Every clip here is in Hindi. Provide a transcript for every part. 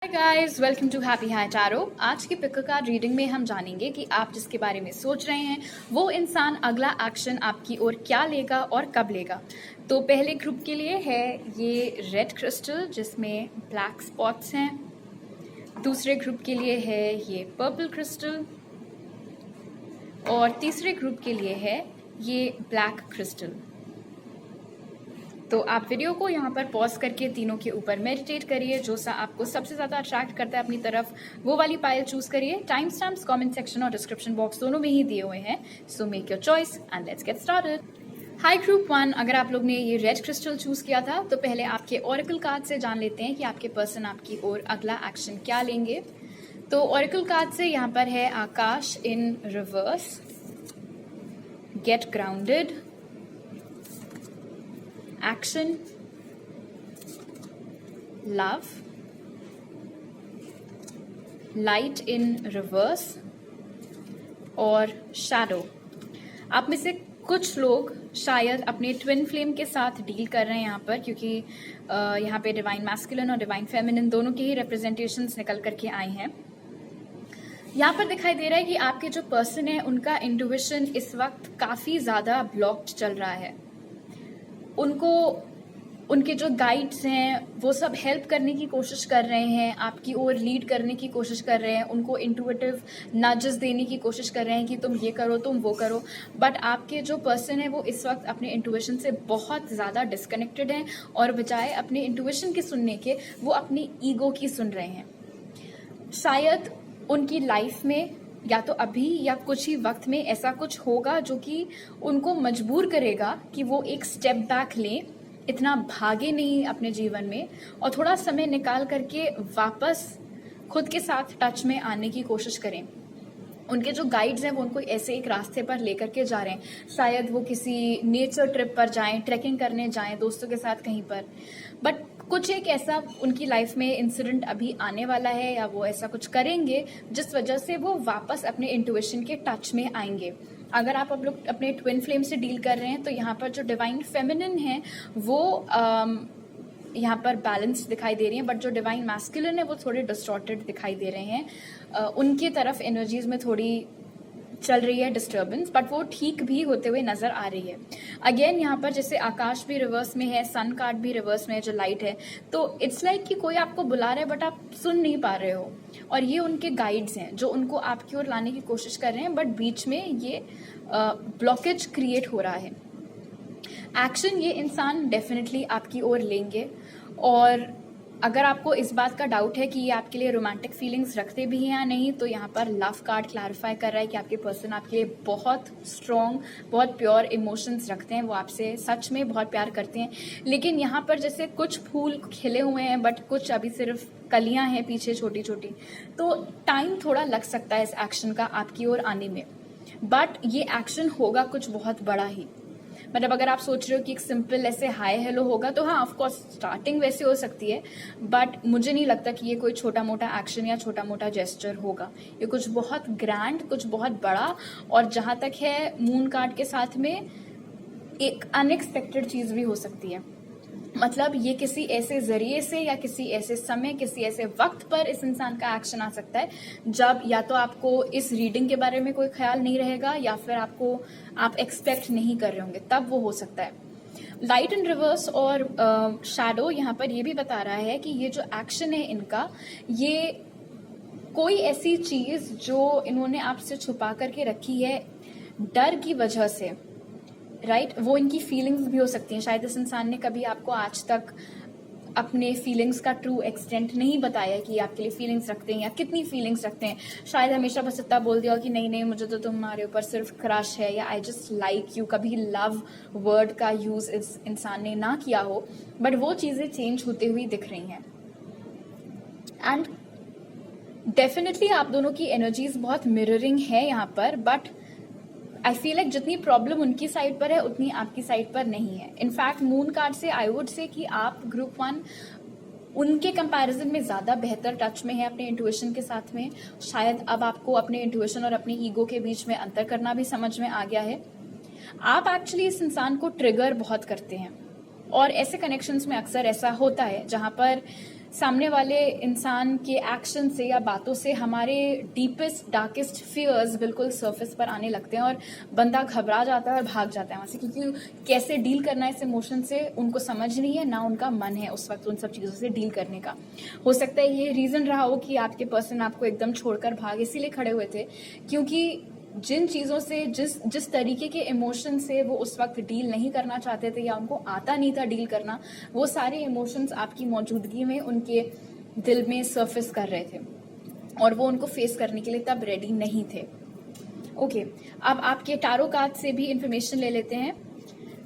Hi guys, welcome to Happy High Tarot. आज की पिक कार्ड रीडिंग में हम जानेंगे कि आप जिसके बारे में सोच रहे हैं वो इंसान अगला एक्शन आपकी ओर क्या लेगा और कब लेगा। तो पहले ग्रुप के लिए है ये रेड क्रिस्टल जिसमें ब्लैक स्पॉट्स हैं। दूसरे ग्रुप के लिए है ये पर्पल क्रिस्टल और तीसरे ग्रुप के लिए है ये ब्लैक क्रिस्टल। तो आप वीडियो को यहाँ पर पॉज करके तीनों के ऊपर मेडिटेट करिए। जो सा आपको सबसे ज़्यादा अट्रैक्ट करता है अपनी तरफ वो वाली पायल चूज करिए। टाइम स्टैम्प्स कमेंट सेक्शन और डिस्क्रिप्शन बॉक्स दोनों में ही दिए हुए हैं। So make your choice and let's get started. High group 1, अगर आप लोग ने ये रेड क्रिस्टल चूज किया था तो पहले आपके ऑरेकल कार्ड से जान लेते हैं कि आपके पर्सन आपकी ओर अगला एक्शन क्या लेंगे। तो ऑरेकल कार्ड से यहाँ पर है आकाश in reverse, get grounded, action, love, light in reverse और शैडो। आप में से कुछ लोग शायद अपने ट्विन फ्लेम के साथ डील कर रहे हैं यहाँ पर, क्योंकि यहाँ पे डिवाइन मैस्कुलिन और डिवाइन फेमिनिन दोनों के ही रिप्रेजेंटेशंस निकल करके आए हैं। यहाँ पर दिखाई दे रहा है कि आपके जो पर्सन है उनका इंट्यूशन इस वक्त काफी ज्यादा ब्लॉक्ड चल रहा है। उनको उनके जो गाइड्स हैं वो सब हेल्प करने की कोशिश कर रहे हैं, आपकी ओर लीड करने की कोशिश कर रहे हैं, उनको इंट्यूटिव नजेस देने की कोशिश कर रहे हैं कि तुम ये करो तुम वो करो। बट आपके जो पर्सन है वो इस वक्त अपने इंट्यूशन से बहुत ज़्यादा डिस्कनेक्टेड हैं और बजाय अपने इंट्यूशन के सुनने के वो अपनी ईगो की सुन रहे हैं। शायद उनकी लाइफ में या तो अभी या कुछ ही वक्त में ऐसा कुछ होगा जो कि उनको मजबूर करेगा कि वो एक स्टेप बैक लें, इतना भागे नहीं अपने जीवन में और थोड़ा समय निकाल करके वापस खुद के साथ टच में आने की कोशिश करें। उनके जो गाइड्स हैं वो उनको ऐसे एक रास्ते पर लेकर के जा रहे हैं। शायद वो किसी नेचर ट्रिप पर जाएं, ट्रैकिंग करने जाएं दोस्तों के साथ कहीं पर। बट कुछ एक ऐसा उनकी लाइफ में इंसिडेंट अभी आने वाला है या वो ऐसा कुछ करेंगे जिस वजह से वो वापस अपने इंट्यूशन के टच में आएंगे। अगर आप लोग अपने ट्विन फ्लेम से डील कर रहे हैं तो यहाँ पर जो डिवाइन फेमिनिन है वो यहाँ पर बैलेंस दिखाई दे रही है, बट जो डिवाइन मैस्कुलिन है वो थोड़े डिस्टॉर्टेड दिखाई दे रहे हैं। उनकी तरफ एनर्जीज में थोड़ी चल रही है डिस्टर्बेंस, बट वो ठीक भी होते हुए नजर आ रही है। अगेन यहाँ पर जैसे आकाश भी रिवर्स में है, सन कार्ड भी रिवर्स में है जो लाइट है, तो इट्स लाइक कि कोई आपको बुला रहा है बट आप सुन नहीं पा रहे हो। और ये उनके गाइड्स हैं जो उनको आपकी ओर लाने की कोशिश कर रहे हैं, बट बीच में ये ब्लॉकेज क्रिएट हो रहा है। एक्शन ये इंसान डेफिनेटली आपकी ओर लेंगे। और अगर आपको इस बात का डाउट है कि ये आपके लिए रोमांटिक फीलिंग्स रखते भी हैं या नहीं, तो यहाँ पर लव कार्ड क्लैरिफाई कर रहा है कि आपके पर्सन आपके लिए बहुत स्ट्रॉन्ग, बहुत प्योर इमोशंस रखते हैं, वो आपसे सच में बहुत प्यार करते हैं। लेकिन यहाँ पर जैसे कुछ फूल खिले हुए हैं बट कुछ अभी सिर्फ कलियां हैं पीछे छोटी छोटी, तो टाइम थोड़ा लग सकता है इस एक्शन का आपकी ओर आने में। बट ये एक्शन होगा कुछ बहुत बड़ा ही। मतलब अगर आप सोच रहे हो कि एक सिंपल ऐसे हाय हेलो होगा तो हाँ ऑफ कोर्स स्टार्टिंग वैसे हो सकती है, बट मुझे नहीं लगता कि ये कोई छोटा मोटा एक्शन या छोटा मोटा जेस्चर होगा। ये कुछ बहुत ग्रैंड, कुछ बहुत बड़ा, और जहां तक है मून कार्ड के साथ में एक अनएक्सपेक्टेड चीज भी हो सकती है। मतलब ये किसी ऐसे जरिए से या किसी ऐसे समय, किसी ऐसे वक्त पर इस इंसान का एक्शन आ सकता है जब या तो आपको इस रीडिंग के बारे में कोई ख्याल नहीं रहेगा या फिर आप एक्सपेक्ट नहीं कर रहे होंगे, तब वो हो सकता है। लाइट इन रिवर्स और शैडो यहाँ पर ये भी बता रहा है कि ये जो एक्शन है इनका, ये कोई ऐसी चीज जो इन्होंने आपसे छुपा करके रखी है डर की वजह से, राइट वो इनकी फीलिंग्स भी हो सकती हैं। शायद इस इंसान ने कभी आपको आज तक अपने फीलिंग्स का ट्रू एक्सटेंट नहीं बताया कि आपके लिए फीलिंग्स रखते हैं या कितनी फीलिंग्स रखते हैं। शायद हमेशा बस इतना बोल दिया कि नहीं नहीं मुझे तो तुम्हारे ऊपर सिर्फ क्रश है या आई जस्ट लाइक यू। कभी लव वर्ड का यूज इस इंसान ने ना किया हो, बट वो चीजें चेंज होते हुए दिख रही हैं। एंड डेफिनेटली आप दोनों की एनर्जीज बहुत मिररिंग है यहाँ पर, बट आई फील लाइक जितनी प्रॉब्लम उनकी साइड पर है उतनी आपकी साइड पर नहीं है। इनफैक्ट मून कार्ड से आई वुड से कि आप ग्रुप 1 उनके कंपैरिजन में ज्यादा बेहतर टच में है अपने इंट्यूशन के साथ में। शायद अब आपको अपने इंट्यूशन और अपने ईगो के बीच में अंतर करना भी समझ में आ गया है। आप एक्चुअली इस इंसान को ट्रिगर बहुत करते हैं और ऐसे कनेक्शंस में अक्सर ऐसा होता है जहां पर सामने वाले इंसान के एक्शन से या बातों से हमारे डीपेस्ट डार्केस्ट फियर्स बिल्कुल सरफेस पर आने लगते हैं और बंदा घबरा जाता है और भाग जाता है वहाँ से, क्योंकि कैसे डील करना है इस इमोशन से उनको समझ नहीं है, ना उनका मन है उस वक्त उन सब चीज़ों से डील करने का। हो सकता है ये रीज़न रहा हो कि आपके पर्सन आपको एकदम छोड़कर भाग इसीलिए खड़े हुए थे क्योंकि जिन चीज़ों से जिस तरीके के इमोशन से वो उस वक्त डील नहीं करना चाहते थे या उनको आता नहीं था डील करना, वो सारे इमोशंस आपकी मौजूदगी में उनके दिल में सरफेस कर रहे थे और वो उनको फेस करने के लिए तब रेडी नहीं थे। ओके, अब आपके टारो कार्ड से भी इंफॉर्मेशन ले लेते हैं।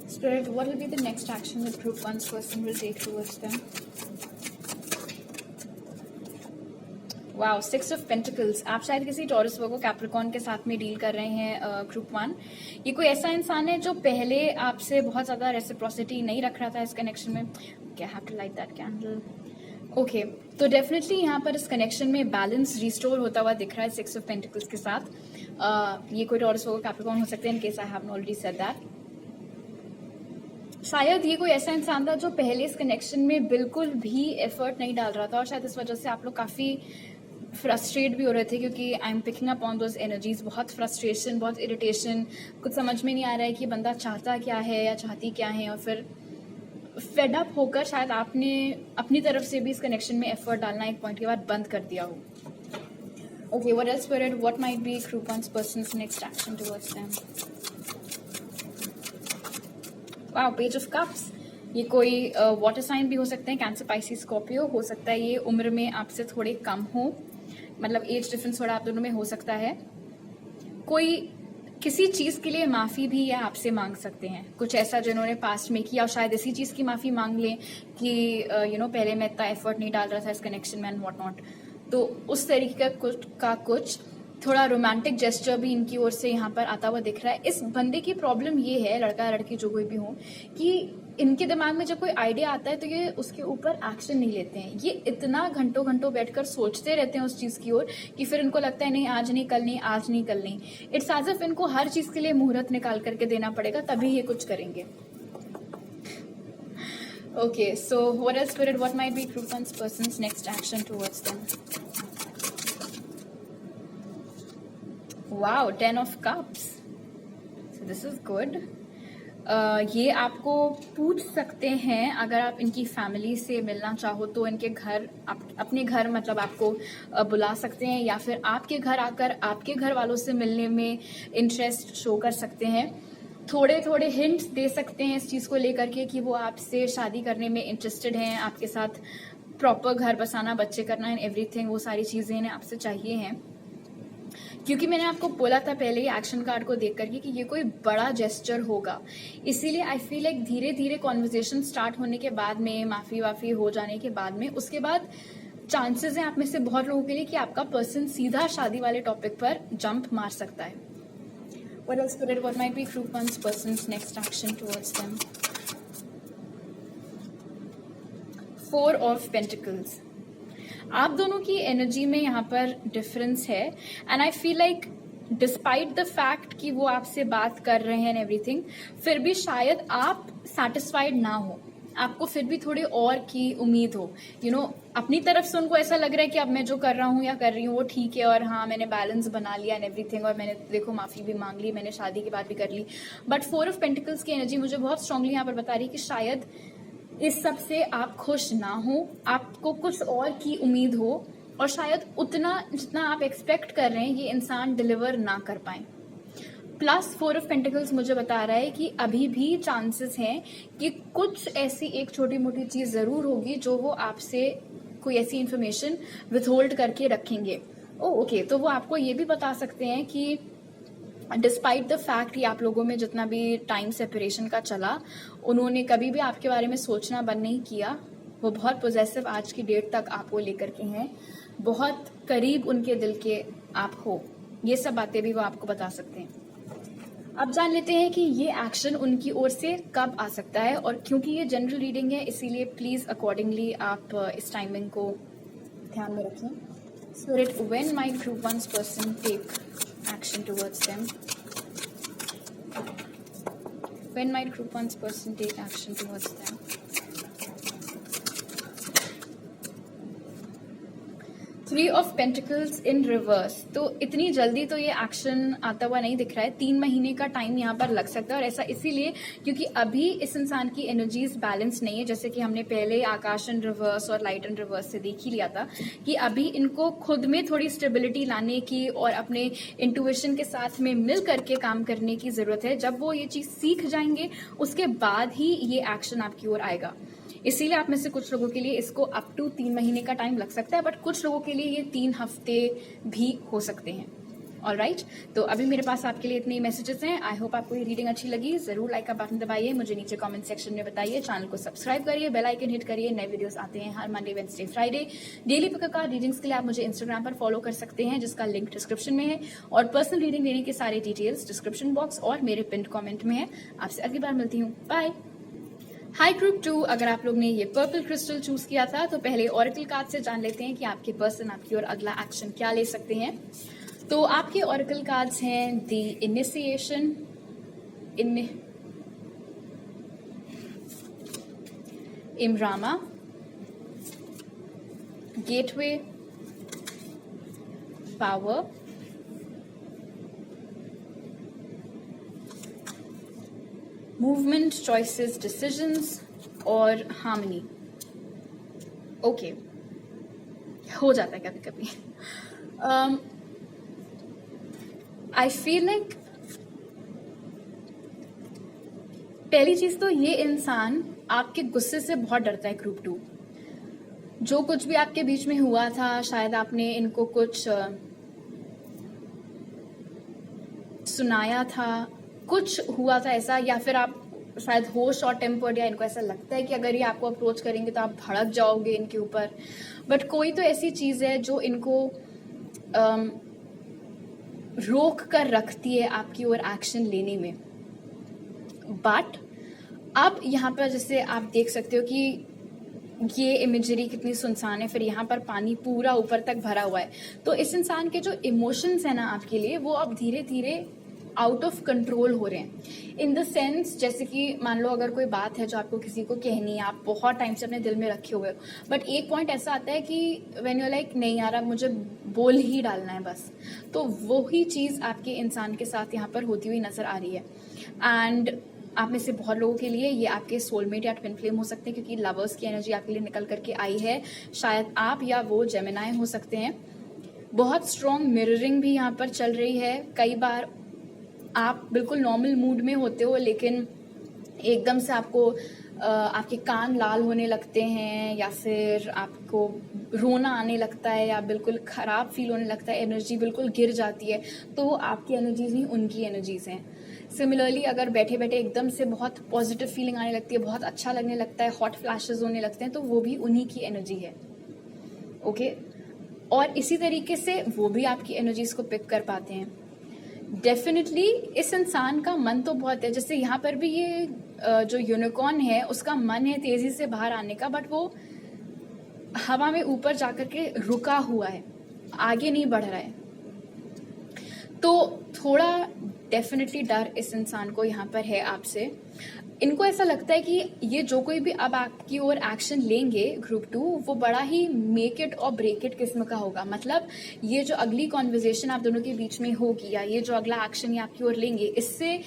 Spirit, what will be the next action that group 1 person will take towards them? Wow, 6 of pentacles. आप शायद किसी टॉरस वर्गो कैप्रिकॉर्न के साथ में डील कर रहे हैं ग्रुप 1। ये कोई ऐसा इंसान है जो पहले आपसे बहुत ज़्यादा रेसिप्रोसिटी नहीं रख रहा था इस कनेक्शन में। I have to light that candle. Okay, तो डेफिनेटली यहाँ पर इस कनेक्शन में बैलेंस रिस्टोर होता हुआ दिख रहा है 6 ऑफ पेंटिकल्स के साथ। ये कोई टॉरस वर्गो कैप्रिकॉर्न हो सकते हैं, in case I have already said that. शायद ये कोई ऐसा इंसान था जो पहले इस कनेक्शन में बिल्कुल भी एफर्ट नहीं डाल रहा था और शायद इस वजह से आप लोग काफ़ी फ्रस्ट्रेट भी हो रहे थे क्योंकि I am picking up on those energies. बहुत फ्रस्ट्रेशन, बहुत इरिटेशन, कुछ समझ में नहीं आ रहा है कि बंदा चाहता क्या है या चाहती क्या है, और फिर फेड अप होकर शायद आपने अपनी तरफ से भी इस कनेक्शन में एफर्ट डालना एक पॉइंट के बाद बंद कर दिया हो। Okay, what else spirit, what might be group 1 persons next action towards them? Wow, page of cups. ये कोई वाटर साइन भी हो सकते हैं, कैंसर, पाइसिस, स्कॉर्पियो। हो सकता है ये उम्र में आपसे थोड़े कम हो, मतलब एज डिफरेंस थोड़ा आप दोनों में हो सकता है। कोई किसी चीज़ के लिए माफ़ी भी या आपसे मांग सकते हैं, कुछ ऐसा जिन्होंने पास्ट में किया और शायद इसी चीज़ की माफ़ी मांग लें कि पहले मैं इतना एफर्ट नहीं डाल रहा था इस कनेक्शन में एंड व्हाट नॉट। तो उस तरीके का कुछ थोड़ा रोमांटिक जेस्चर भी इनकी ओर से यहाँ पर आता हुआ दिख रहा है। इस बंदे की प्रॉब्लम ये है, लड़का लड़की जो कोई भी हो, कि इनके दिमाग में जब कोई आइडिया आता है तो ये उसके ऊपर एक्शन नहीं लेते हैं। ये इतना घंटों घंटों बैठकर सोचते रहते हैं उस चीज़ की ओर कि फिर इनको लगता है नहीं आज नहीं कल नहीं, आज नहीं कल नहीं। इट्स एज इफ इनको हर चीज़ के लिए मुहूर्त निकाल करके देना पड़ेगा तभी ये कुछ करेंगे। Okay, so what else spirit, what might be group 1 persons next action towards them? Wow, 10 of cups. So this is good. ये आपको पूछ सकते हैं अगर आप इनकी फैमिली से मिलना चाहो तो इनके घर, अपने घर मतलब आपको बुला सकते हैं या फिर आपके घर आकर आपके घर वालों से मिलने में इंटरेस्ट शो कर सकते हैं। थोड़े थोड़े हिंट्स दे सकते हैं इस चीज़ को लेकर के कि वो आपसे शादी करने में इंटरेस्टेड हैं, आपके साथ प्रॉपर घर बसाना, बच्चे करना एंड एवरीथिंग, वो सारी चीज़ें इन्हें आपसे चाहिए हैं। क्योंकि मैंने आपको बोला था पहले ही एक्शन कार्ड को देख करके कि ये कोई बड़ा जेस्चर होगा, इसीलिए आई फील लाइक धीरे धीरे कॉन्वर्जेशन स्टार्ट होने के बाद में, माफ़ी वाफ़ी हो जाने के बाद में, उसके बाद चांसेस हैं आप में से बहुत लोगों के लिए कि आपका पर्सन सीधा शादी वाले टॉपिक पर जंप मार सकता है। What else spirit, what might be group 1's person's next action towards them? 4 of Pentacles. आप दोनों की एनर्जी में यहाँ पर डिफरेंस है and I feel like despite the fact कि वो आपसे बात कर रहे हैं एंड एवरीथिंग, फिर भी शायद आप सेटिस्फाइड ना हो, आपको फिर भी थोड़ी और की उम्मीद हो। अपनी तरफ से उनको ऐसा लग रहा है कि अब मैं जो कर रहा हूँ या कर रही हूँ वो ठीक है और हाँ मैंने बैलेंस बना लिया एंड एवरीथिंग, और मैंने देखो माफ़ी भी मांग ली, मैंने शादी की बात भी कर ली। बट 4 ऑफ पेंटिकल्स की एनर्जी मुझे बहुत स्ट्रांगली यहाँ पर बता रही है कि शायद इस सब से आप खुश ना हो, आपको कुछ और की उम्मीद हो और शायद उतना जितना आप एक्सपेक्ट कर रहे हैं ये इंसान डिलीवर ना कर पाए। प्लस 4 ऑफ पेंटिकल्स मुझे बता रहा है कि अभी भी चांसेस हैं कि कुछ ऐसी एक छोटी मोटी चीज़ ज़रूर होगी जो वो आपसे कोई ऐसी इन्फॉर्मेशन विथहोल्ड करके रखेंगे। ओके, तो वो आपको ये भी बता सकते हैं कि डिस्पाइट द फैक्ट कि आप लोगों में जितना भी टाइम सेपरेशन का चला, उन्होंने कभी भी आपके बारे में सोचना बंद नहीं किया। वो बहुत पॉजेसिव आज की डेट तक आपको लेकर के हैं, बहुत करीब उनके दिल के आप हो। ये सब बातें भी वो आपको बता सकते हैं। अब जान लेते हैं कि ये एक्शन उनकी ओर से कब आ सकता है, और क्योंकि ये जनरल रीडिंग है इसीलिए प्लीज अकॉर्डिंगली आप इस टाइमिंग को ध्यान में रखें। Spirit, when might group 1's person take action towards them? When might group 1's person take action towards them? Three of pentacles in reverse, तो इतनी जल्दी तो ये एक्शन आता हुआ नहीं दिख रहा है। 3 महीने का टाइम यहाँ पर लग सकता है, और ऐसा इसीलिए क्योंकि अभी इस इंसान की एनर्जीज बैलेंस नहीं है। जैसे कि हमने पहले आकाश इन रिवर्स और लाइट इन रिवर्स से देख ही लिया था कि अभी इनको खुद में थोड़ी स्टेबिलिटी लाने की और अपने इंट्यूशन के साथ में मिल करके काम करने की जरूरत है। जब वो ये चीज सीख जाएंगे उसके बाद ही ये एक्शन आपकी ओर आएगा। इसीलिए आप में से कुछ लोगों के लिए इसको अप टू 3 महीने का टाइम लग सकता है, बट कुछ लोगों के लिए ये 3 हफ्ते भी हो सकते हैं। ऑलराइट, तो अभी मेरे पास आपके लिए इतने मैसेजेस हैं। आई होप आपको ये रीडिंग अच्छी लगी। जरूर लाइक का बटन दबाइए, मुझे नीचे कमेंट सेक्शन में बताइए, चैनल को सब्सक्राइब करिए, बेल आइकन हिट करिए। नए वीडियोस आते हैं हर Monday, Wednesday, Friday. Daily pick card readings के लिए आप मुझे इंस्टाग्राम पर फॉलो कर सकते हैं, जिसका लिंक डिस्क्रिप्शन में है, और पर्सनल रीडिंग लेने के सारे डिटेल्स डिस्क्रिप्शन बॉक्स और मेरे पिन कॉमेंट में है। आपसे अगली बार मिलती हूँ, बाय। हाई ग्रुप 2, अगर आप लोग ने ये पर्पल क्रिस्टल चूज किया था तो पहले ऑरेकल कार्ड से जान लेते हैं कि आपके पर्सन आपकी ओर अगला एक्शन क्या ले सकते हैं। तो आपके ऑरेकल कार्ड्स हैं the initiation, immrama, gateway, power, movement, choices, decisions और हार्मनी। ओके, हो जाता है कभी कभी। आई फील लाइक पहली चीज तो ये इंसान आपके गुस्से से बहुत डरता है। ग्रुप 2, जो कुछ भी आपके बीच में हुआ था, शायद आपने इनको कुछ सुनाया था, कुछ हुआ था ऐसा, या फिर आप शायद हो शॉर्ट टेम्पर्ड, या इनको ऐसा लगता है कि अगर ये आपको अप्रोच करेंगे तो आप भड़क जाओगे इनके ऊपर। बट कोई तो ऐसी चीज है जो इनको रोक कर रखती है आपकी ओर एक्शन लेने में। बट अब यहाँ पर जैसे आप देख सकते हो कि ये इमेजरी कितनी सुनसान है, फिर यहाँ पर पानी पूरा ऊपर तक भरा हुआ है। तो इस इंसान के जो इमोशंस है ना आपके लिए, वो अब धीरे धीरे आउट ऑफ कंट्रोल हो रहे हैं। इन द सेंस, जैसे कि मान लो अगर कोई बात है जो आपको किसी को कहनी है, आप बहुत टाइम से अपने दिल में रखे हुए हो, बट एक पॉइंट ऐसा आता है कि व्हेन यू लाइक नहीं यार अब मुझे बोल ही डालना है बस, तो वो ही चीज आपके इंसान के साथ यहाँ पर होती हुई नजर आ रही है। एंड आप में से बहुत लोगों के लिए ये आपके सोलमेट या ट्विन फ्लेम हो सकते हैं, क्योंकि लवर्स की एनर्जी आपके लिए निकल करके आई है। शायद आप या वो जेमिनाई हो सकते हैं। बहुत स्ट्रॉन्ग मिररिंग भी यहाँ पर चल रही है। कई बार आप बिल्कुल नॉर्मल मूड में होते हो, लेकिन एकदम से आपको आपके कान लाल होने लगते हैं, या फिर आपको रोना आने लगता है, या बिल्कुल खराब फील होने लगता है, एनर्जी बिल्कुल गिर जाती है। तो आपकी एनर्जीज नहीं, उनकी एनर्जीज हैं। सिमिलरली अगर बैठे बैठे एकदम से बहुत पॉजिटिव फीलिंग आने लगती है, बहुत अच्छा लगने लगता है, हॉट फ्लैशेस होने लगते हैं, तो वो भी उन्हीं की एनर्जी है। ओके, और इसी तरीके से वो भी आपकी एनर्जीज को पिक कर पाते हैं। डेफिनेटली इस इंसान का मन तो बहुत है, जैसे यहाँ पर भी ये जो यूनिकॉर्न है उसका मन है तेजी से बाहर आने का, बट वो हवा में ऊपर जाकर के रुका हुआ है, आगे नहीं बढ़ रहा है। तो थोड़ा डेफिनेटली डर इस इंसान को यहाँ पर है आपसे। इनको ऐसा लगता है कि ये जो कोई भी अब आपकी ओर एक्शन लेंगे ग्रुप 2, वो बड़ा ही मेक इट और ब्रेक इट किस्म का होगा। मतलब ये जो अगली कॉन्वर्जेशन आप दोनों के बीच में होगी, या ये जो अगला एक्शन ये आपकी ओर लेंगे, इससे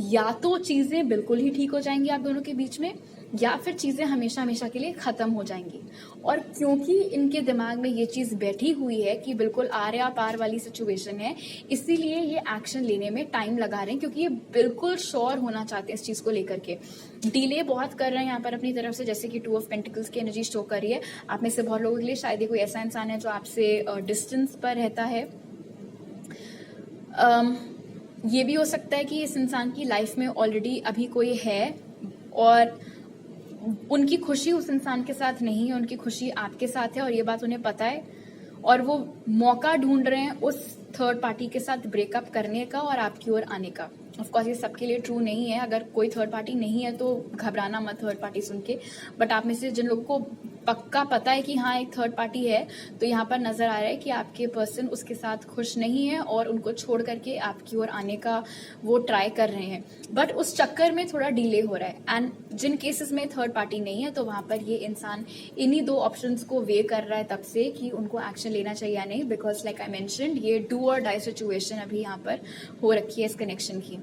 या तो चीजें बिल्कुल ही ठीक हो जाएंगी आप दोनों के बीच में, या फिर चीजें हमेशा हमेशा के लिए खत्म हो जाएंगी। और क्योंकि इनके दिमाग में ये चीज बैठी हुई है कि बिल्कुल आर्या पार वाली सिचुएशन है, इसीलिए ये एक्शन लेने में टाइम लगा रहे हैं, क्योंकि ये बिल्कुल श्योर होना चाहते हैं इस चीज को लेकर के। डिले बहुत कर रहे हैं यहाँ पर अपनी तरफ से, जैसे कि 2 ऑफ पेंटिकल्स की एनर्जी शो कर रही है। आप में से बहुत लोगों के लिए शायद ये कोई ऐसा इंसान है जो आपसे डिस्टेंस पर रहता है। ये भी हो सकता है कि इस इंसान की लाइफ में ऑलरेडी अभी कोई है, और उनकी खुशी उस इंसान के साथ नहीं है, उनकी खुशी आपके साथ है, और ये बात उन्हें पता है, और वो मौका ढूंढ रहे हैं उस थर्ड पार्टी के साथ ब्रेकअप करने का और आपकी ओर आने का। ऑफ कोर्स ये सबके लिए ट्रू नहीं है। अगर कोई थर्ड पार्टी नहीं है तो घबराना मत थर्ड पार्टी सुन के, बट आप में से जिन लोगों को पक्का पता है कि हाँ एक थर्ड पार्टी है, तो यहाँ पर नजर आ रहा है कि आपके पर्सन उसके साथ खुश नहीं है और उनको छोड़ करके आपकी ओर आने का वो ट्राई कर रहे हैं, बट उस चक्कर में थोड़ा डिले हो रहा है। एंड जिन केसेस में थर्ड पार्टी नहीं है तो वहां पर ये इंसान इन्हीं दो ऑप्शंस को वे कर रहा है तब से कि उनको एक्शन लेना चाहिए या नहीं, बिकॉज लाइक आई मेंशन्ड ये डू और डाई सिचुएशन अभी यहाँ पर हो रखी है इस कनेक्शन की।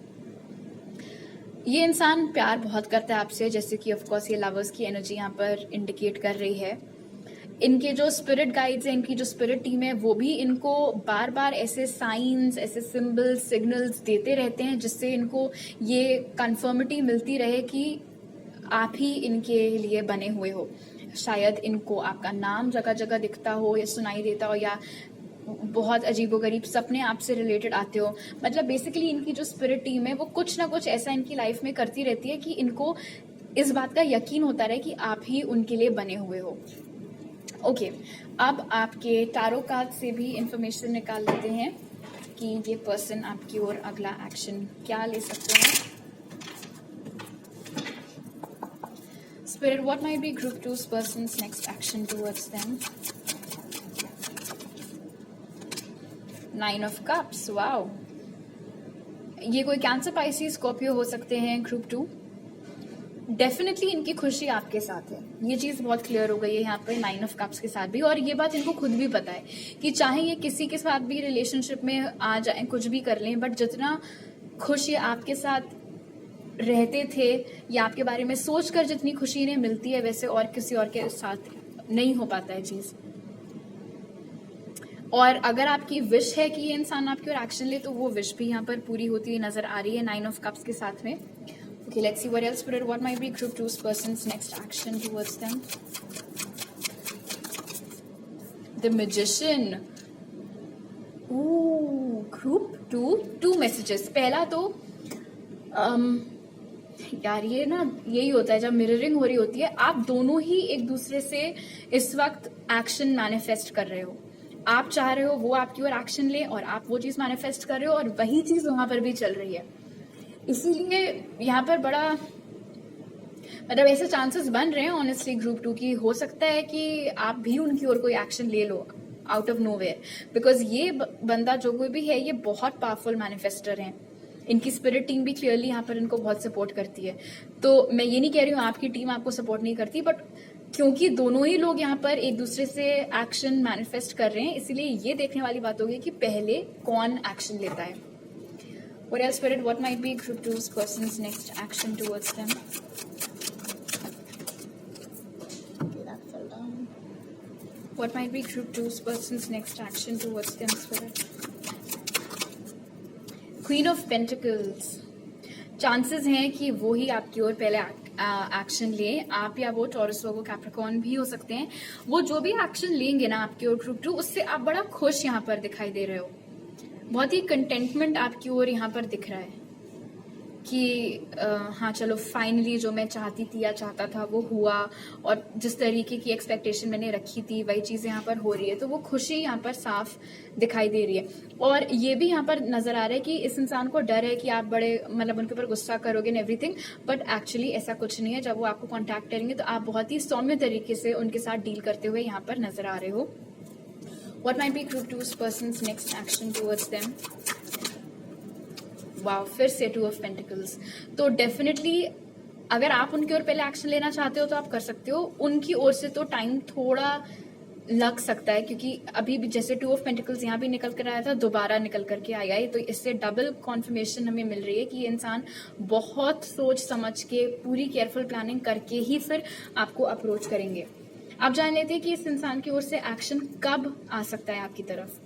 ये इंसान प्यार बहुत करता है आपसे, जैसे कि ऑफकोर्स ये लवर्स की एनर्जी यहाँ पर इंडिकेट कर रही है। इनके जो स्पिरिट गाइड्स हैं, इनकी जो स्पिरिट टीम है, वो भी इनको बार बार ऐसे साइंस, ऐसे सिंबल्स, सिग्नल्स देते रहते हैं जिससे इनको ये कंफर्मिटी मिलती रहे कि आप ही इनके लिए बने हुए हो। शायद इनको आपका नाम जगह जगह दिखता हो या सुनाई देता हो, या बहुत अजीबोगरीब सपने आपसे रिलेटेड आते हो। मतलब बेसिकली इनकी जो स्पिरिट टीम है वो कुछ ना कुछ ऐसा इनकी लाइफ में करती रहती है कि इनको इस बात का यकीन होता रहे कि आप ही उनके लिए बने हुए हो। ओके, अब आपके टारो कार्ड से भी इंफॉर्मेशन निकाल लेते हैं कि ये पर्सन आपकी ओर अगला एक्शन क्या ले सकते हैं। Spirit, what might be group 2's person's next action towards them? 9 of cups, wow. ये कोई कैंसर, पाइसिस, स्कॉर्पियो हो सकते हैं ग्रुप 2। डेफिनेटली इनकी खुशी आपके साथ है, ये चीज बहुत क्लियर हो गई है यहाँ पर 9 ऑफ कप्स के साथ भी, और ये बात इनको खुद भी पता है कि चाहे ये किसी के साथ भी रिलेशनशिप में आ जाए, कुछ भी कर लें, बट जितना खुश ये आपके साथ रहते थे या आपके बारे में सोचकर जितनी खुशी इन्हें मिलती है, वैसे और किसी और के साथ नहीं हो पाता है चीज। और अगर आपकी विश है कि ये इंसान आपकी ओर एक्शन ले, तो वो विश भी यहाँ पर पूरी होती हुई नजर आ रही है 9 ऑफ कप्स के साथ में। Okay, let's see what else, Spirit. What might be Group 2's person's next action towards them? The Magician. Ooh, Group 2, 2 messages. पहला तो यार ये ना यही होता है जब मिररिंग हो रही होती है, आप दोनों ही एक दूसरे से इस वक्त एक्शन मैनिफेस्ट कर रहे हो। आप चाह रहे हो वो आपकी ओर एक्शन ले और आप वो चीज मैनिफेस्ट कर रहे हो, और वही चीज वहां पर भी चल रही है। इसीलिए यहाँ पर बड़ा मतलब ऐसे चांसेस बन रहे हैं ऑनेस्टली ग्रुप 2 की, हो सकता है कि आप भी उनकी ओर कोई एक्शन ले लो आउट ऑफ नोवेयर, बिकॉज ये बंदा जो कोई भी है ये बहुत पावरफुल मैनिफेस्टर है। इनकी स्पिरिट टीम भी क्लियरली यहाँ पर इनको बहुत सपोर्ट करती है। तो मैं ये नहीं कह रही हूँ आपकी टीम आपको सपोर्ट नहीं करती, बट क्योंकि दोनों ही लोग यहाँ पर एक दूसरे से एक्शन मैनिफेस्ट कर रहे हैं, इसीलिए ये देखने वाली बात होगी कि पहले कौन एक्शन लेता है। What else, Spirit? What might be Group 2's person's next action towards them? Okay, that fell down. What might be Group 2's person's next action towards them, Spirit? Queen of Pentacles. Chances हैं कि वो ही आपकी ओर पहले एक्शन ले, आप या वो टॉरस, वो कैप्रिकॉर्न भी हो सकते हैं। वो जो भी एक्शन लेंगे ना आपकी ओर ग्रुप 2, उससे आप बड़ा खुश यहाँ पर दिखाई दे रहे हो। बहुत ही कंटेंटमेंट आपकी ओर यहाँ पर दिख रहा है कि हाँ चलो फाइनली जो मैं चाहती थी या चाहता था वो हुआ, और जिस तरीके की एक्सपेक्टेशन मैंने रखी थी वही चीज़ यहाँ पर हो रही है। तो वो खुशी यहाँ पर साफ दिखाई दे रही है। और ये भी यहाँ पर नजर आ रहा है कि इस इंसान को डर है कि आप बड़े मतलब उनके ऊपर गुस्सा करोगे एंड एवरीथिंग, बट एक्चुअली ऐसा कुछ नहीं है। जब वो आपको कॉन्टैक्ट करेंगे तो आप बहुत ही सौम्य तरीके से उनके साथ डील करते हुए यहाँ पर नजर आ रहे हो। What might be Group 2's person's next action towards them? वाह, फिर से 2 of Pentacles। तो डेफिनेटली अगर आप उनकी ओर पहले एक्शन लेना चाहते हो तो आप कर सकते हो। उनकी ओर से तो टाइम थोड़ा लग सकता है, क्योंकि अभी भी जैसे 2 of Pentacles यहाँ भी निकल कर आया था, दोबारा निकल करके आया है, तो इससे डबल कॉन्फर्मेशन हमें मिल रही है कि ये इंसान बहुत सोच समझ के पूरी केयरफुल प्लानिंग करके ही फिर आपको अप्रोच करेंगे। आप जान लेते हैं कि इस इंसान की ओर से एक्शन कब आ सकता है आपकी तरफ।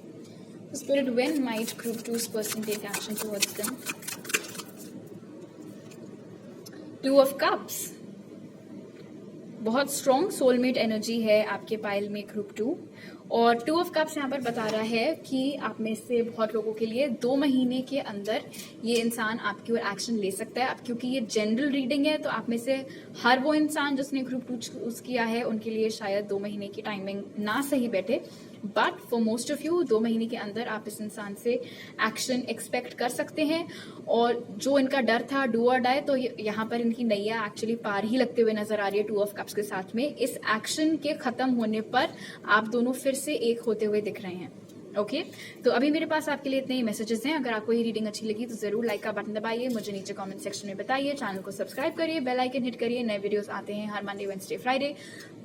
Spirit, when might Group 2's person take action towards them? 2 of Cups। बहुत स्ट्रॉन्ग सोलमेट एनर्जी है आपके पाइल में ग्रुप 2, और 2 ऑफ कप्स यहाँ पर बता रहा है कि आप में से बहुत लोगों के लिए 2 महीने के अंदर ये इंसान आपकी ओर एक्शन ले सकता है। अब क्योंकि ये जनरल रीडिंग है तो आप में से हर वो इंसान जिसने ग्रुप 2 चूज किया है उनके लिए शायद 2 महीने की टाइमिंग ना सही बैठे, but for most of you 2 महीने के अंदर आप इस इंसान से एक्शन एक्सपेक्ट कर सकते हैं। और जो इनका डर था डू और डाई, तो यहाँ पर इनकी नैया एक्चुअली पार ही लगते हुए नजर आ रही है 2 ऑफ कप्स के साथ में। इस एक्शन के खत्म होने पर आप दोनों फिर से एक होते हुए दिख रहे हैं। ओके तो अभी मेरे पास आपके लिए इतने ही मैसेजेस हैं। अगर आपको ये रीडिंग अच्छी लगी तो जरूर लाइक का बटन दबाइए, मुझे नीचे कमेंट सेक्शन में बताइए, चैनल को सब्सक्राइब करिए, बेल आइकन हिट करिए। नए वीडियोस आते हैं हर Monday, Wednesday, Friday.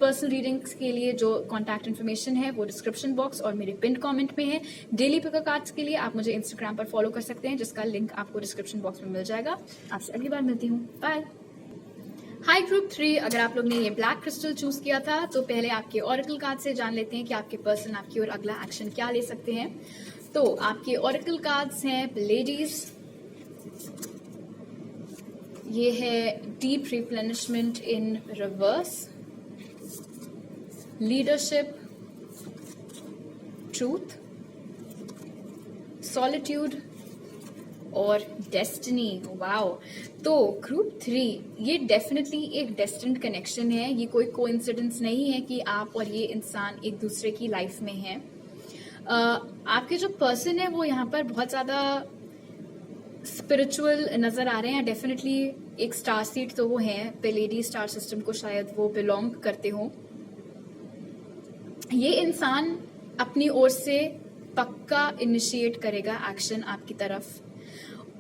Personal readings के लिए जो कॉन्टैक्ट इन्फॉर्मेशन है वो डिस्क्रिप्शन बॉक्स और मेरे पिन कमेंट में है। डेली पिकर कार्ड्स के लिए आप मुझे इंस्टाग्राम पर फॉलो कर सकते हैं, जिसका लिंक आपको डिस्क्रिप्शन बॉक्स में मिल जाएगा। आपसे अगली बार मिलती हूँ, बाय। हाई ग्रुप 3, अगर आप लोग ने ये ब्लैक क्रिस्टल चूज किया था तो पहले आपके ऑरेकल कार्ड से जान लेते हैं कि आपके पर्सन आपकी ओर अगला एक्शन क्या ले सकते हैं। तो आपके ऑरेकल कार्ड्स हैं लेडीज, ये है डीप रिप्लेनिशमेंट इन रिवर्स, लीडरशिप, ट्रूथ, सॉलिट्यूड और डेस्टिनी। वाओ, तो ग्रुप 3 ये डेफिनेटली एक डेस्टिन्ड कनेक्शन है। ये कोई कोइंसिडेंस नहीं है कि आप और ये इंसान एक दूसरे की लाइफ में हैं। आपके जो पर्सन है वो यहाँ पर बहुत ज्यादा स्पिरिचुअल नजर आ रहे हैं। डेफिनेटली एक स्टार सीड तो वो हैं, पेलेडी स्टार सिस्टम को शायद वो बिलोंग करते हो। ये इंसान अपनी ओर से पक्का इनिशिएट करेगा एक्शन आपकी तरफ,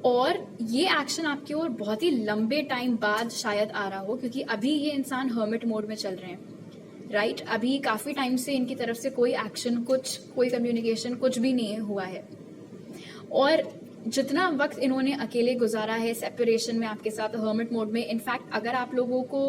और ये एक्शन आपकी ओर बहुत ही लंबे टाइम बाद शायद आ रहा हो, क्योंकि अभी ये इंसान हर्मिट मोड में चल रहे हैं, राइट। अभी काफी टाइम से इनकी तरफ से कोई एक्शन, कोई कम्युनिकेशन कुछ भी नहीं हुआ है। और जितना वक्त इन्होंने अकेले गुजारा है सेपरेशन में आपके साथ, हर्मिट मोड में, इनफैक्ट अगर आप लोगों को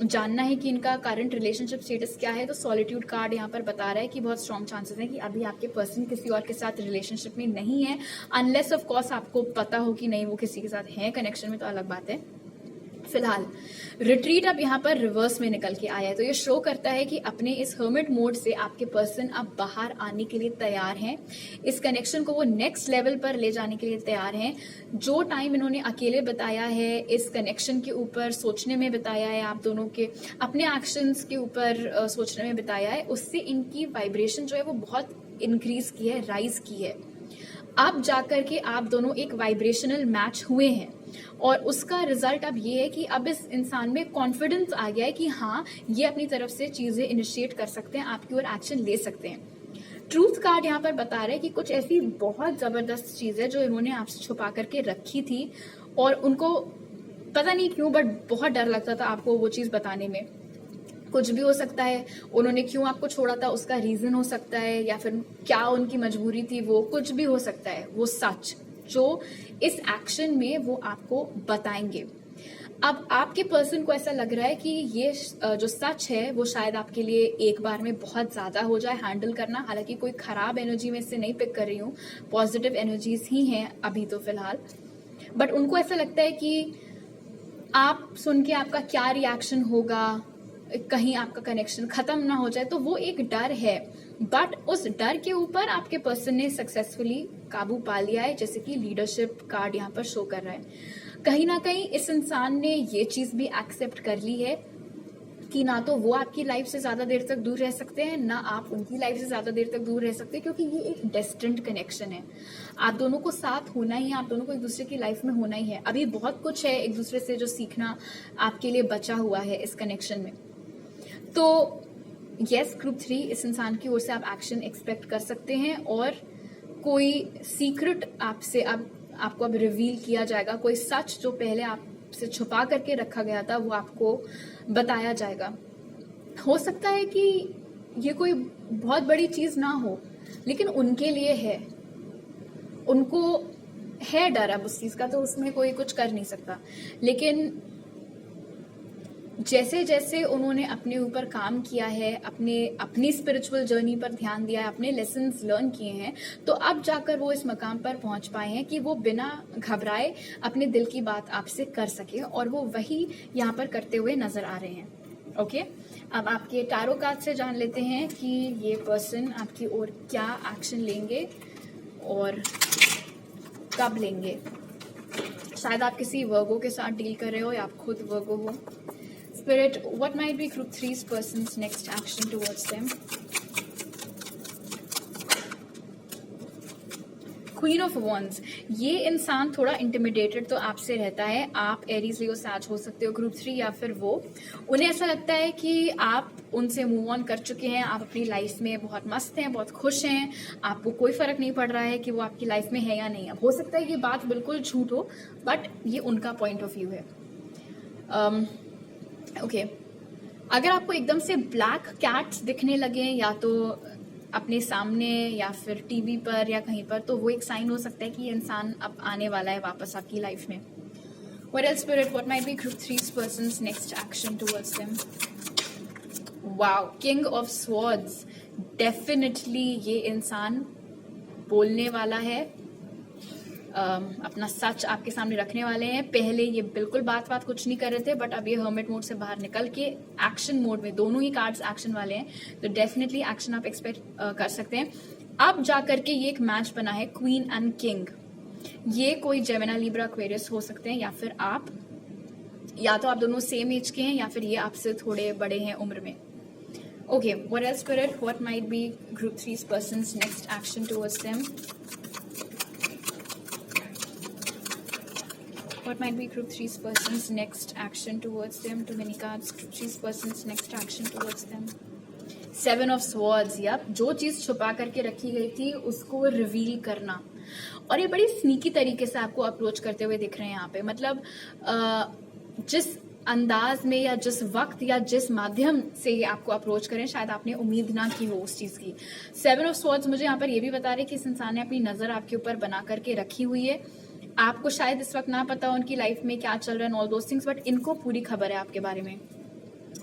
जानना है कि इनका करंट रिलेशनशिप स्टेटस क्या है, तो सॉलिट्यूड कार्ड यहाँ पर बता रहा है कि बहुत स्ट्रॉन्ग चांसेस है कि अभी आपके पर्सन किसी और के साथ रिलेशनशिप में नहीं है, अनलेस ऑफ कोर्स आपको पता हो कि नहीं वो किसी के साथ है कनेक्शन में, तो अलग बात है। फिलहाल रिट्रीट अब यहाँ पर रिवर्स में निकल के आया है, तो ये शो करता है कि अपने इस हर्मिट मोड से आपके पर्सन अब बाहर आने के लिए तैयार हैं। इस कनेक्शन को वो नेक्स्ट लेवल पर ले जाने के लिए तैयार हैं। जो टाइम इन्होंने अकेले बताया है इस कनेक्शन के ऊपर सोचने में बिताया है, आप दोनों के अपने एक्शंस के ऊपर सोचने में बिताया है, उससे इनकी वाइब्रेशन जो है वो बहुत इंक्रीज की है, राइज की है। अब जाकर के आप दोनों एक वाइब्रेशनल मैच हुए हैं, और उसका रिजल्ट अब ये है कि अब इस इंसान में कॉन्फिडेंस आ गया है कि हाँ ये अपनी तरफ से चीजें इनिशिएट कर सकते हैं, आपकी ओर एक्शन ले सकते हैं। ट्रूथ कार्ड यहाँ पर बता रहे हैं कि कुछ ऐसी बहुत जबरदस्त चीज है जो इन्होंने आपसे छुपा करके रखी थी, और उनको पता नहीं क्यों बट बहुत डर लगता था आपको वो चीज बताने में। कुछ भी हो सकता है, उन्होंने क्यों आपको छोड़ा था उसका रीजन हो सकता है, या फिर क्या उनकी मजबूरी थी, वो कुछ भी हो सकता है। वो सच जो इस एक्शन में वो आपको बताएंगे। अब आपके पर्सन को ऐसा लग रहा है कि ये जो सच है वो शायद आपके लिए एक बार में बहुत ज्यादा हो जाए हैंडल करना। हालांकि कोई खराब एनर्जी में से नहीं पिक कर रही हूँ, पॉजिटिव एनर्जीज ही हैं अभी तो फिलहाल। बट उनको ऐसा लगता है कि आप सुन के आपका क्या रिएक्शन होगा, कहीं आपका कनेक्शन खत्म ना हो जाए, तो वो एक डर है। बट उस डर के ऊपर आपके पर्सन ने सक्सेसफुली काबू पा लिया है, जैसे कि लीडरशिप कार्ड यहाँ पर शो कर रहा है। कहीं ना कहीं इस इंसान ने ये चीज भी एक्सेप्ट कर ली है कि ना तो वो आपकी लाइफ से ज्यादा देर तक दूर रह सकते हैं, ना आप उनकी लाइफ से ज्यादा देर तक दूर रह सकते हैं, क्योंकि ये एक डेस्टिन्ड कनेक्शन है। आप दोनों को साथ होना ही है, आप दोनों को एक दूसरे की लाइफ में होना ही है। अभी बहुत कुछ है एक दूसरे से जो सीखना आपके लिए बचा हुआ है इस कनेक्शन में। तो यस, ग्रुप 3 इस इंसान की ओर से आप एक्शन एक्सपेक्ट कर सकते हैं, और कोई सीक्रेट आपसे आपको अब रिवील किया जाएगा। कोई सच जो पहले आपसे छुपा करके रखा गया था वो आपको बताया जाएगा। हो सकता है कि ये कोई बहुत बड़ी चीज ना हो, लेकिन उनके लिए है, उनको है डर अब उस चीज का, तो उसमें कोई कुछ कर नहीं सकता। लेकिन जैसे जैसे उन्होंने अपने ऊपर काम किया है, अपनी स्पिरिचुअल जर्नी पर ध्यान दिया है, अपने लेसन्स लर्न किए हैं, तो अब जाकर वो इस मकाम पर पहुंच पाए हैं कि वो बिना घबराए अपने दिल की बात आपसे कर सके, और वो वही यहाँ पर करते हुए नजर आ रहे हैं। ओके, अब आपके टैरो कार्ड से जान लेते हैं कि ये पर्सन आपकी ओर क्या एक्शन लेंगे और कब लेंगे। शायद आप किसी वर्गो के साथ डील कर रहे हो या आप खुद वर्गो हो। Spirit, what might be Group 3's person's next action towards them? Queen of wands, ये इंसान थोड़ा इंटिमिडेटेड तो आपसे रहता है। आप एरीज लियो सैज हो सकते हो ग्रुप 3, या फिर वो, उन्हें ऐसा लगता है कि आप उनसे मूव ऑन कर चुके हैं, आप अपनी लाइफ में बहुत मस्त हैं, बहुत खुश हैं, आपको कोई फर्क नहीं पड़ रहा है कि वो आपकी लाइफ में है या नहीं। अब हो सकता है ये बात बिल्कुल झूठ हो, बट ये उनका पॉइंट ऑफ व्यू है। ओके, अगर आपको एकदम से ब्लैक कैट्स दिखने लगे, या तो अपने सामने या फिर टीवी पर या कहीं पर, तो वो एक साइन हो सकता है कि ये इंसान अब आने वाला है वापस आपकी लाइफ में। What else, Spirit? What might be Group 3's person's next action towards them? Wow, King of Swords. Definitely ये इंसान बोलने वाला है, अपना सच आपके सामने रखने वाले हैं। पहले ये बिल्कुल बात कुछ नहीं कर रहे थे, बट अब ये हर्मिट मोड से बाहर निकल के एक्शन मोड में, दोनों ही कार्ड्स एक्शन वाले हैं, तो डेफिनेटली एक्शन आप एक्सपेक्ट कर सकते हैं। अब जाकर के ये एक मैच बना है क्वीन एंड किंग। ये कोई जेमिनी, लिब्रा, एक्वेरियस हो सकते हैं, या फिर आप, या तो आप दोनों सेम एज के हैं, या फिर ये आपसे थोड़े बड़े हैं उम्र में। Okay, what else spirit? What might be group 3's person's next action towards them? What might be Group 3's person's next action towards them? Too many cards. Group 3's person's next action towards them. 7 of Swords. Yep. जो चीज छुपा करके रखी गई थी उसको रिवील करना, और ये बड़ी स्नीकी तरीके से आपको अप्रोच करते हुए दिख रहे हैं यहाँ पे। मतलब जिस अंदाज में या जिस वक्त या जिस माध्यम से ये आपको अप्रोच करें, शायद आपने उम्मीद ना की हो उस चीज की। 7 ऑफ स्वॉर्ड्स मुझे यहाँ पर ये भी बता रहे कि इस इंसान ने अपनी नजर आपके ऊपर बना करके रखी हुई है। आपको शायद इस वक्त ना पता हो उनकी लाइफ में क्या चल रहा है, ऑल दोस थिंग्स, बट इनको पूरी खबर है आपके बारे में।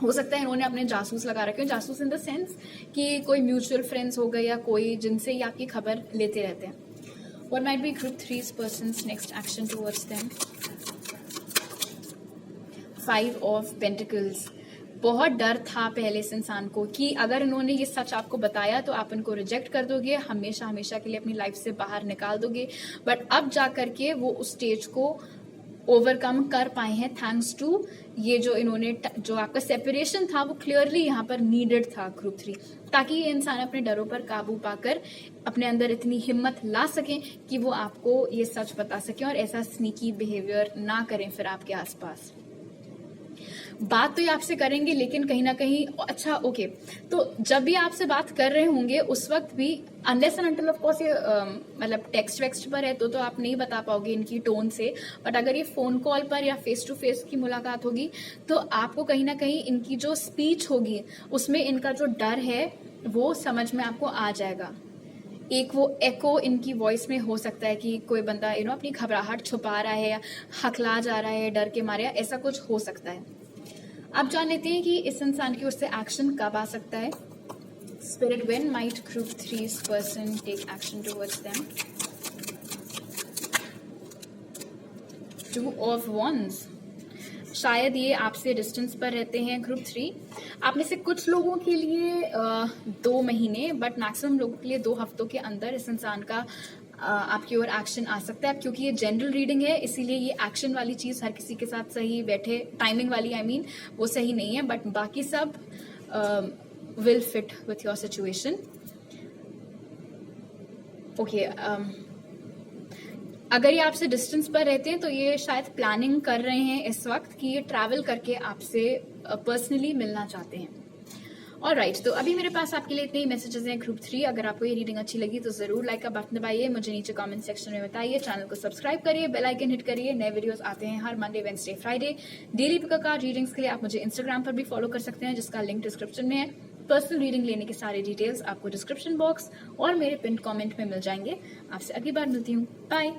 हो सकता है इन्होंने अपने जासूस लगा रखे हो, जासूस इन द सेंस कि कोई म्यूचुअल फ्रेंड्स हो गए या कोई जिनसे ही आपकी खबर लेते रहते हैं। What might be Group 3's person's next action towards them? 5 of Pentacles. बहुत डर था पहले इस इंसान को कि अगर इन्होंने ये सच आपको बताया तो आप इनको रिजेक्ट कर दोगे, हमेशा हमेशा के लिए अपनी लाइफ से बाहर निकाल दोगे, बट अब जा करके वो उस स्टेज को ओवरकम कर पाए हैं थैंक्स टू ये जो इन्होंने, जो आपका सेपरेशन था वो क्लियरली यहाँ पर नीडेड था ग्रुप 3, ताकि ये इंसान अपने डरों पर काबू पाकर अपने अंदर इतनी हिम्मत ला सकें कि वो आपको ये सच बता सकें और ऐसा स्नीकी बिहेवियर ना करें फिर आपके आसपास। बात तो ये आपसे करेंगे लेकिन कहीं ना कहीं, अच्छा ओके, तो जब भी आपसे बात कर रहे होंगे उस वक्त भी unless and until of course ये मतलब टेक्स्ट वेक्स्ट पर है तो आप नहीं बता पाओगे इनकी टोन से, बट अगर ये फोन कॉल पर या फेस टू फेस की मुलाकात होगी तो आपको कहीं ना कहीं इनकी जो स्पीच होगी उसमें इनका जो डर है वो समझ में आपको आ जाएगा। एक वो एको इनकी वॉइस में हो सकता है कि कोई बंदा अपनी घबराहट छुपा रहा है या हकला जा रहा है डर के मारे, ऐसा कुछ हो सकता है। अब जान लेते हैं कि इस इंसान की ओर से एक्शन कब आ सकता है। Spirit, when might group 3's person take action towards them? 2 of Wands. शायद ये आपसे डिस्टेंस पर रहते हैं ग्रुप 3। आप में से कुछ लोगों के लिए 2 महीने, बट मैक्सिमम लोगों के लिए 2 हफ्तों के अंदर इस इंसान का आपकी ओर एक्शन आ सकता है। क्योंकि ये जनरल रीडिंग है इसीलिए ये एक्शन वाली चीज हर किसी के साथ सही बैठे, टाइमिंग वाली I mean, वो सही नहीं है, बट बाकी सब will fit with your situation. Okay, अगर ये आपसे डिस्टेंस पर रहते हैं तो ये शायद प्लानिंग कर रहे हैं इस वक्त कि ये ट्रैवल करके आपसे पर्सनली मिलना चाहते हैं। ऑलराइट, तो अभी मेरे पास आपके लिए इतने ही मैसेजेस हैं ग्रुप 3। अगर आपको ये रीडिंग अच्छी लगी तो जरूर लाइक का बटन दबाइए, मुझे नीचे कमेंट सेक्शन में बताइए, चैनल को सब्सक्राइब करिए, बेल आइकन हिट करिए। नए वीडियोस आते हैं हर Monday, Wednesday, Friday. Daily pick card readings के लिए आप मुझे इंस्टाग्राम पर भी फॉलो कर सकते हैं जिसका लिंक डिस्क्रिप्शन में है। पर्सनल रीडिंग लेने की सारी डिटेल्स आपको डिस्क्रिप्शन बॉक्स और मेरे पिन कमेंट में मिल जाएंगे। आपसे अगली बार मिलती हूँ, बाय।